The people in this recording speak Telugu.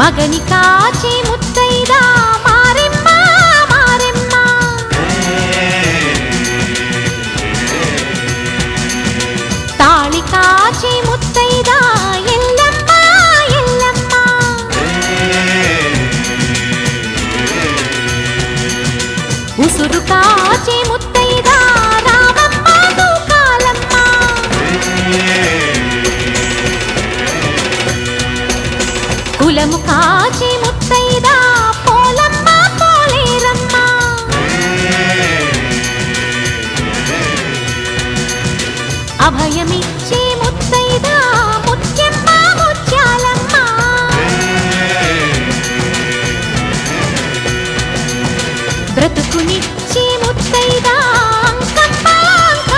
మగని కాచి ముత్తైదా మారెమ్మ మారెమ్మ తాళి కాచి ముత్తైదా ఎల్లమ్మ ఎల్లమ్మ ఉసురు కాచి ముత్తైదా రామమ్మ తూకాలమ్మ కులము కాచి